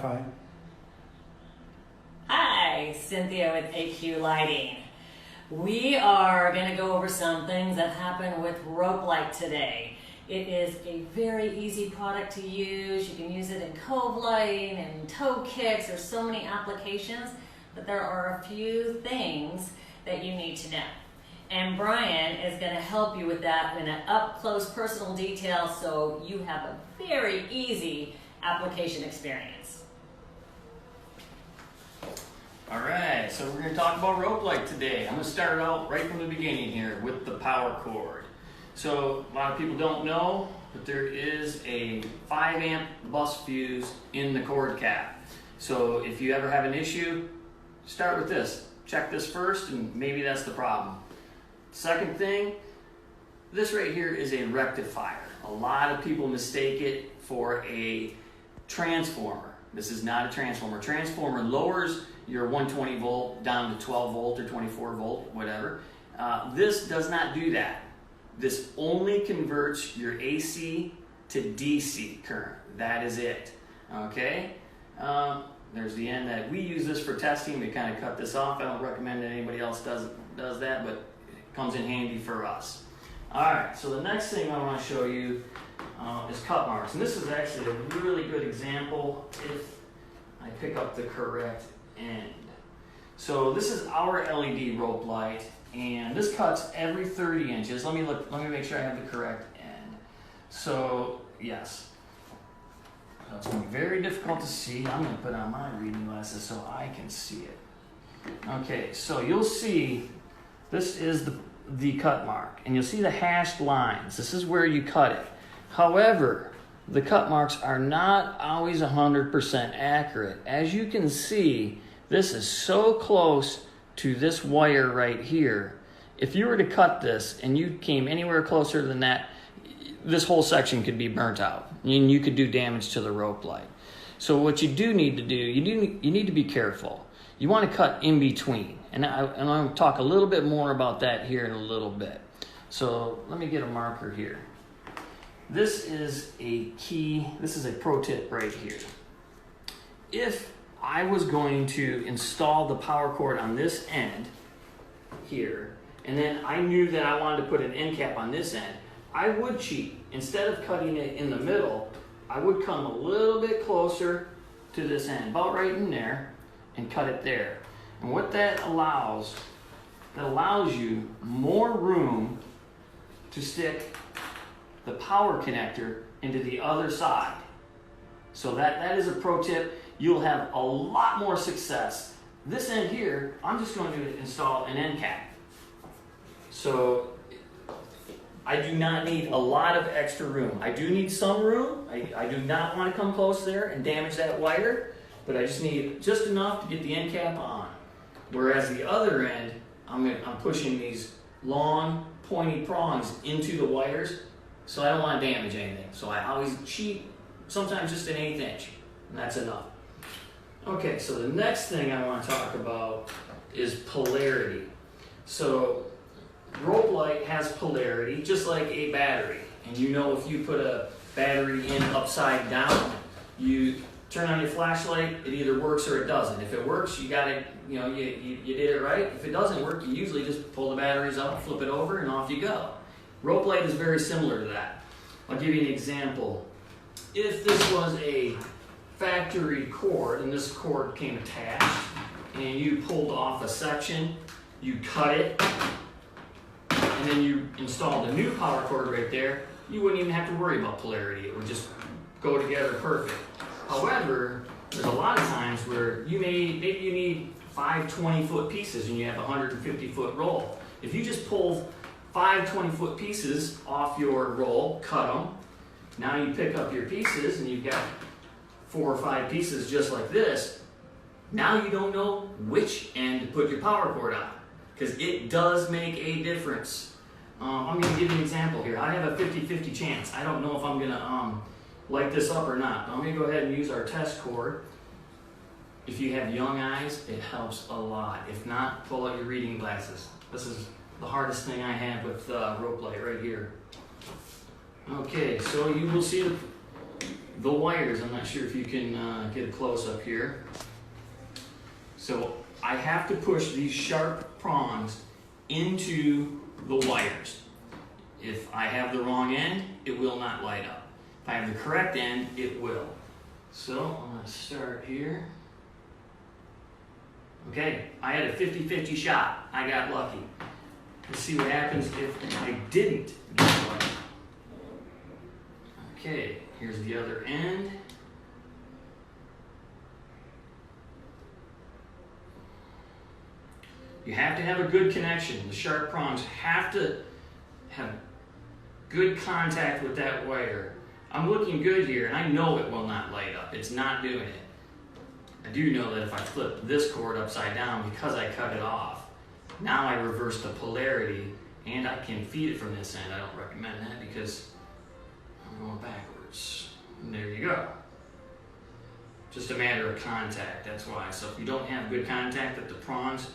fine. Hi, Cynthia with AQ Lighting. We are going to go over some things that happen with rope light today. It is a very easy product to use. You can use it in cove lighting and toe kicks. There's so many applications, but there are a few things that you need to know. And Brian is going to help you with that in an up-close personal detail so you have a very easy application experience. All right, so we're going to talk about rope light today. I'm going to start out right from the beginning here with the power cord. So a lot of people don't know, but there is a 5 amp bus fuse in the cord cap. So if you ever have an issue, start with this. Check this first and maybe that's the problem. Second thing, this right here is a rectifier. A lot of people mistake it for a transformer. This is not a transformer. Transformer lowers your 120 volt down to 12 volt or 24 volt, whatever. This does not do that. This only converts your AC to DC current. That is it. Okay? There's the end that we use this for testing. We kind of cut this off. I don't recommend that anybody else does that, but it comes in handy for us. All right, so the next thing I want to show you is cut marks. And this is actually a really good example if I pick up the correct end. So this is our LED rope light, and this cuts every 30 inches. Let me make sure I have the correct end. So yes, so it's going to be very difficult to see. I'm going to put on my reading glasses so I can see it. Okay, so you'll see this is the cut mark, and you'll see the hashed lines. This is where you cut it. However, the cut marks are not always 100% accurate. As you can see, this is so close to this wire right here. If you were to cut this and you came anywhere closer than that, this whole section could be burnt out and you could do damage to the rope light. So what you do need to do, you need to be careful. You want to cut in between, and I'm going to talk a little bit more about that here in a little bit. So let me get a marker here. This is a key, this is a pro tip right here. If I was going to install the power cord on this end here, and then I knew that I wanted to put an end cap on this end, I would cheat. Instead of cutting it in the middle, I would come a little bit closer to this end, about right in there, and cut it there. And what that allows you more room to stick the power connector into the other side. So that is a pro tip. You'll have a lot more success. This end here, I'm just going to install an end cap. So I do not need a lot of extra room. I do need some room. I do not want to come close there and damage that wire, but I just need just enough to get the end cap on. Whereas the other end, I'm pushing these long pointy prongs into the wires, so I don't want to damage anything. So I always cheat, sometimes just an 1/8 inch, and that's enough. Okay, so the next thing I want to talk about is polarity. So rope light has polarity, just like a battery. And you know, if you put a battery in upside down, you turn on your flashlight, it either works or it doesn't. If it works, you got it, you did it right. If it doesn't work, you usually just pull the batteries up, flip it over, and off you go. Rope light is very similar to that. I'll give you an example. If this was a factory cord, and this cord came attached, and you pulled off a section, you cut it, and then you installed a new power cord right there, you wouldn't even have to worry about polarity. It would just go together perfect. However, there's a lot of times where maybe you need 5 20-foot pieces and you have a 150-foot roll. If you just pull 5 20-foot pieces off your roll, cut them, now you pick up your pieces and you've got 4 or 5 pieces just like this. Now you don't know which end to put your power cord on, because it does make a difference. I'm going to give you an example here. I have a 50-50 chance. I don't know if I'm going to light this up or not. I'm going to go ahead and use our test cord. If you have young eyes, it helps a lot. If not, pull out your reading glasses. This is the hardest thing I have with rope light right here. Okay, so you will see the wires. I'm not sure if you can get a close up here. So I have to push these sharp prongs into the wires. If I have the wrong end, it will not light up. If I have the correct end, it will. So I'm going to start here. Okay, I had a 50-50 shot. I got lucky. Let's see what happens if I didn't get lucky. Okay, here's the other end. You have to have a good connection. The sharp prongs have to have good contact with that wire. I'm looking good here, and I know it will not light up. It's not doing it. I do know that if I flip this cord upside down, because I cut it off, now I reverse the polarity, and I can feed it from this end. I don't recommend that because I'm going backwards. And there you go. Just a matter of contact, that's why. So if you don't have good contact, that the prongs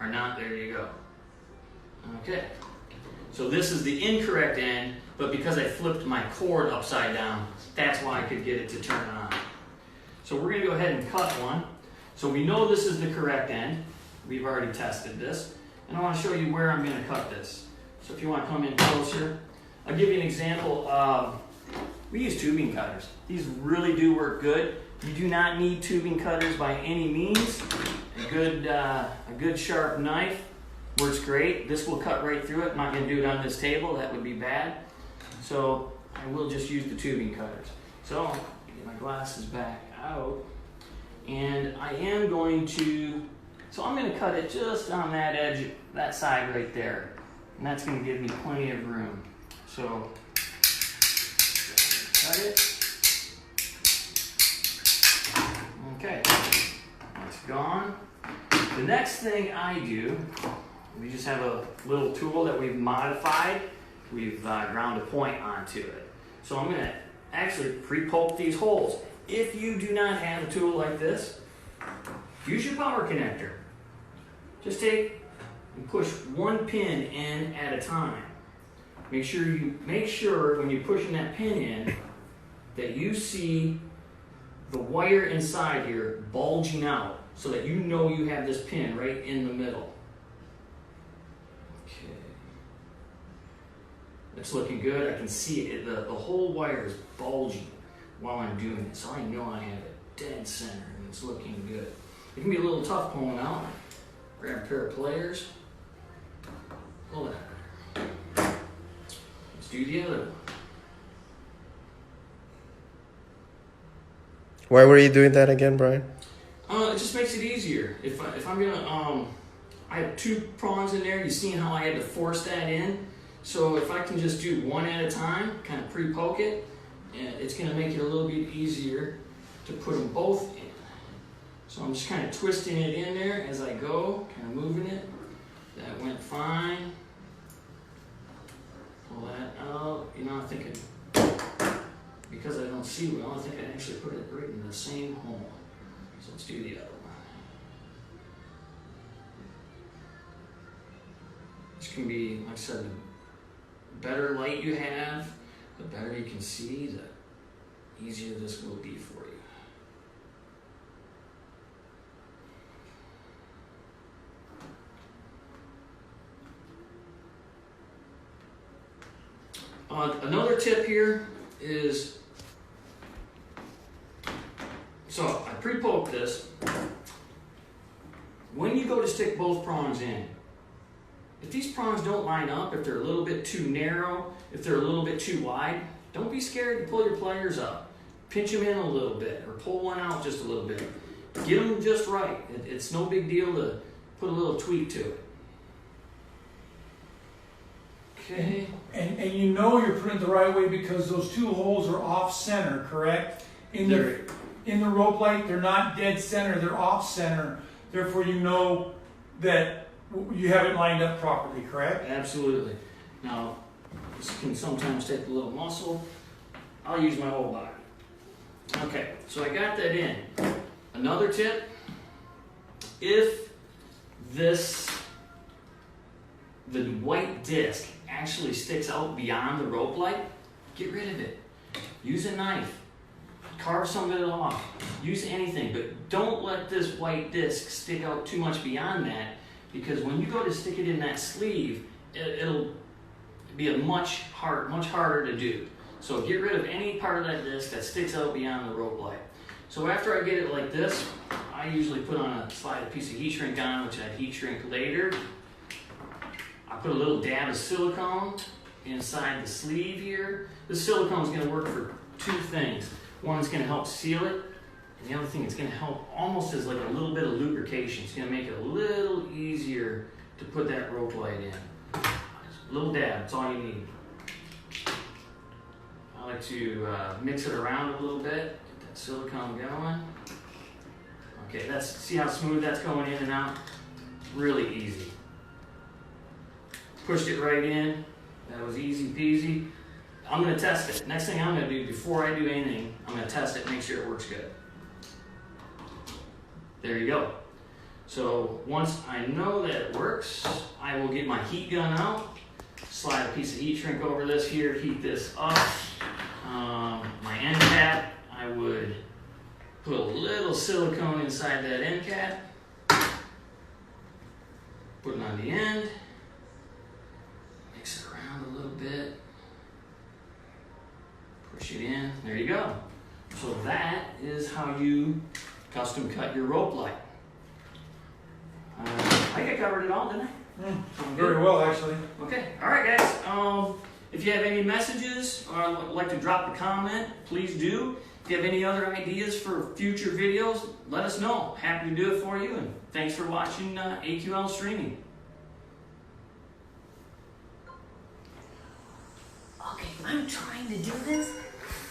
are not, there you go. Okay. So this is the incorrect end, but because I flipped my cord upside down, that's why I could get it to turn on. So we're going to go ahead and cut one. So we know this is the correct end. We've already tested this. And I want to show you where I'm going to cut this. So if you want to come in closer, I'll give you an example. We use tubing cutters. These really do work good. You do not need tubing cutters by any means. A good sharp knife works great. This will cut right through it. I'm not going to do it on this table. That would be bad. So I will just use the tubing cutters. So I'll get my glasses back out. And I am going to, so I'm going to cut it just on that edge, that side right there. And that's going to give me plenty of room. So cut it. Okay, that's gone. The next thing I do, we just have a little tool that we've modified. We've ground a point onto it. So I'm going to actually pre-poke these holes. If you do not have a tool like this, use your power connector. Just take and push one pin in at a time. Make sure when you're pushing that pin in that you see the wire inside here bulging out so that you know you have this pin right in the middle. Okay. It's looking good. I can see it. The whole wire is bulging while I'm doing it. So I know I have it dead center and it's looking good. It can be a little tough pulling out. Grab a pair of pliers. Pull it out. Let's do the other one. Why were you doing that again, Brian? It just makes it easier. If I'm gonna, I have two prongs in there. You seen how I had to force that in? So if I can just do one at a time, kind of pre-poke it, it's gonna make it a little bit easier to put them both in. So I'm just kind of twisting it in there as I go, kind of moving it. That went fine. Pull that out. You know, I think because I don't see well, I think I actually put it right in the same hole. So let's do the other one. This can be, like I said, the better light you have, the better you can see, the easier this will be for you. Another tip here is, so I pre-poke this. When you go to stick both prongs in, if these prongs don't line up, if they're a little bit too narrow, if they're a little bit too wide, don't be scared to pull your pliers up. Pinch them in a little bit or pull one out just a little bit. Get them just right. It's no big deal to put a little tweak to it. Okay. And you know you're putting it the right way because those two holes are off center, correct? In the rope light, they're not dead center, they're off center. Therefore, you know that you have it lined up properly, correct? Absolutely. Now, this can sometimes take a little muscle. I'll use my whole body. Okay, so I got that in. Another tip, if the white disc actually sticks out beyond the rope light, get rid of it. Use a knife. carve some of it off. Use anything, but don't let this white disc stick out too much beyond that, because when you go to stick it in that sleeve, it'll be much harder to do. So get rid of any part of that disc that sticks out beyond the rope light. So after I get it like this, I usually put on slide a piece of heat shrink on, which I heat shrink later. I put a little dab of silicone inside the sleeve here. This silicone is going to work for two things. One, it's going to help seal it, and the other thing, it's going to help almost as like a little bit of lubrication. It's going to make it a little easier to put that rope light in. Just a little dab, that's all you need. I like to mix it around a little bit, get that silicone going. Okay, see how smooth that's going in and out? Really easy. Pushed it right in. That was easy peasy. I'm going to test it. Next thing I'm going to do before I do anything, I'm going to test it, make sure it works good. There you go. So once I know that it works, I will get my heat gun out, slide a piece of heat shrink over this here, heat this up. My end cap, I would put a little silicone inside that end cap, put it on the end, mix it around a little bit, push it in, there you go. So that is how you custom cut your rope light. I think I covered it all, didn't I? Very well, actually. Okay, all right, guys. If you have any messages or would like to drop a comment, please do. If you have any other ideas for future videos, let us know. Happy to do it for you, and thanks for watching AQL Streaming. Okay, I'm trying to do this,